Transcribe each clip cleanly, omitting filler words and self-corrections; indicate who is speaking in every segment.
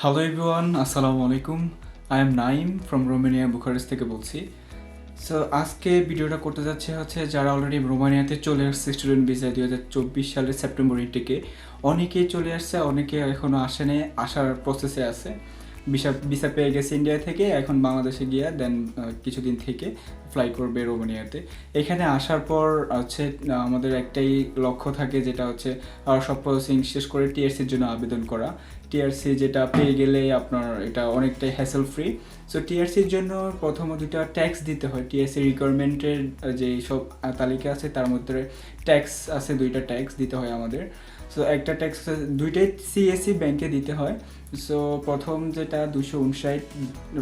Speaker 1: Hello everyone, আসসালামু আলাইকুম। I am Naim from Romania, Bucharest থেকে বলছি। সো আজকে ভিডিওটা করতে যাচ্ছে যারা অলরেডি রোমানিয়াতে চলে আসছে স্টুডেন্ট ভিসায় 2024 সালের সেপ্টেম্বর ইনটেকে। অনেকেই চলে আসছে, অনেকে এখনও আসেনি, আসার প্রসেসে আছে। ভিসা পেয়ে গেছে ইন্ডিয়া থেকে, এখন বাংলাদেশে গিয়ে দেন কিছুদিন থেকে ফ্লাই করবে রোমানিয়াতে। এখানে আসার পর আমাদের একটাই লক্ষ্য থাকে, যেটা হচ্ছে সব প্রসেসিং শেষ করে টিআরসির জন্য আবেদন করা। টিআরসি যেটা পেয়ে গেলে আপনার এটা অনেকটাই হ্যাসেল ফ্রি। সো টিআরসির জন্য প্রথম দুইটা ট্যাক্স দিতে হয়। টিআরসি রিকোয়ারমেন্টের যে সব তালিকা আছে তার মধ্যে ট্যাক্স আছে, দুইটা ট্যাক্স দিতে হয় আমাদের। সো একটা ট্যাক্স দুইটাই সিএসসি ব্যাংকে দিতে হয়। সো প্রথম যেটা 259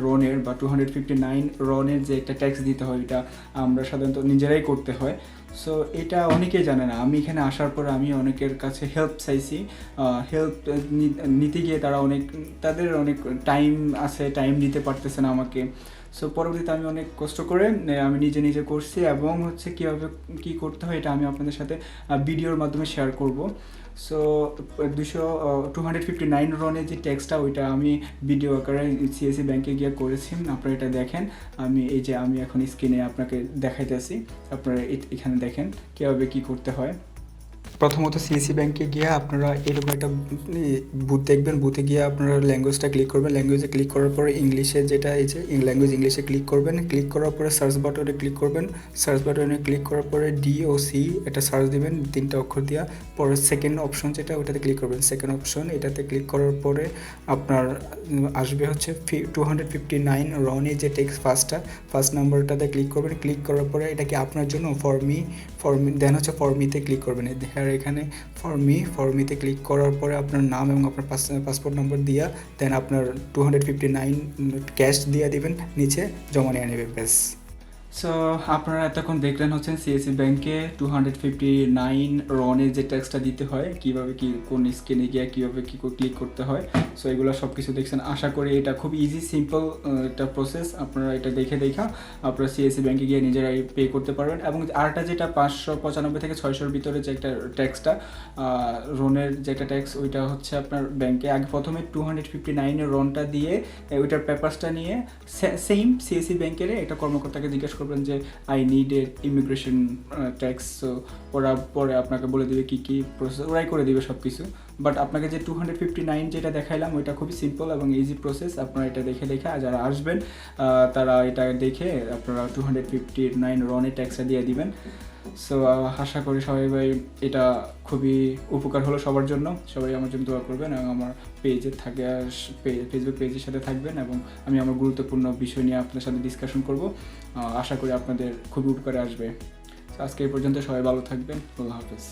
Speaker 1: রনের বা 259 রনের যে একটা ট্যাক্স দিতে হয়, এটা আমরা সাধারণত নিজেরাই করতে হয়। সো এটা অনেকেই জানে না। আমি এখানে আসার পর আমি অনেকের কাছে হেল্প চাইছি। হেল্প নিতে গিয়ে তাদের অনেক টাইম আছে, টাইম দিতে পারতেছে না আমাকে। সো পরবর্তীতে আমি অনেক কষ্ট করে আমি নিজে করছি, এবং কীভাবে কী করতে হয় এটা আমি আপনাদের সাথে ভিডিওর মাধ্যমে শেয়ার করব। সো 259 রনের যে ট্যাক্সটা, ওইটা আমি ভিডিও আকারে সিএসসি ব্যাংকে গিয়ে করেছি। আপনারা এটা দেখেন, আমি এখন স্ক্রিনে আপনাকে দেখাইতেছি। আপনারা এখানে দেখেন কীভাবে কী করতে হয়। প্রথমত সিএসসি ব্যাংকে গিয়ে আপনারা এরকম একটা বুথ দেখবেন। বুথে গিয়ে আপনারা ল্যাঙ্গুয়েজটা ক্লিক করবেন। ল্যাঙ্গুয়েজে ক্লিক করার পরে ইংলিশে যেটা ল্যাঙ্গুয়েজ ইংলিশে ক্লিক করবেন। ক্লিক করার পরে সার্চ বাটনে ক্লিক করবেন। সার্চ বাটনে ক্লিক করার পরে ডিওসি এটা সার্চ দেবেন 3টা অক্ষর দিয়া। পরে সেকেন্ড অপশন যেটা, ওটাতে ক্লিক করবেন। সেকেন্ড অপশন এটাতে ক্লিক করার পরে আপনার আসবে 259 রনে যে টেক্সট ফার্স্ট নাম্বারটাতে ক্লিক করবেন। ক্লিক করার পরে এটা কি আপনার জন্য ফর্মি দেন ফর্মিতে ক্লিক করবেন। এখানে ফর্মিতে ক্লিক করার পরে আপনার নাম এবং আপনার পাসপোর্ট নম্বর দিয়া দেন আপনার 259 ক্যাশ দিয়ে দিবেন, নিচে জমা নিয়ে নেবেন, ব্যাস। সো আপনারা এতক্ষণ দেখলেন সিএসসি ব্যাংকে 259 রনের যে ট্যাক্সটা দিতে হয়, কীভাবে কোন স্ক্রিনে গিয়ে কীভাবে ক্লিক করতে হয়। সো এগুলো সব কিছু দেখছেন। আশা করি এটা খুব ইজি সিম্পল একটা প্রসেস। আপনারা এটা দেখে আপনারা সিএসসি ব্যাংকে গিয়ে নিজেরাই পে করতে পারবেন। এবং আরটা যেটা 595 থেকে 600-র ভিতরে যে একটা ট্যাক্সটা, রনের যে একটা ট্যাক্স, ওইটা আপনার ব্যাংকে আগে প্রথমে 259 রনটা দিয়ে ওইটার পেপারসটা নিয়ে সেম সিএসসি ব্যাংকের একটা কর্মকর্তাকে জিজ্ঞেস করবেন যে I need a immigration tax. So ওরা পরে আপনাকে বলে দেবে কী প্রসেস, ওরাই করে দেবে সব কিছু। বাট আপনাকে যে 259 যেটা দেখাইলাম, ওইটা খুবই সিম্পল এবং ইজি প্রসেস। আপনারা এটা দেখে যারা আসবেন তারা এটা দেখে আপনারা 259 রনের ট্যাক্সটা দিয়ে দিবেন। সো আশা করি সবাই এটা খুবই উপকার হলো সবার জন্য। সবাই আমার জন্য দোয়া করবেন এবং আমার ফেসবুক পেজের সাথে থাকবেন, এবং আমি আমার গুরুত্বপূর্ণ বিষয় নিয়ে আপনার সাথে ডিসকাশন করব। আশা করি আপনাদের খুবই উপকারে আসবে। আজকে এই পর্যন্ত, সবাই ভালো থাকবেন। আল্লাহ হাফেজ।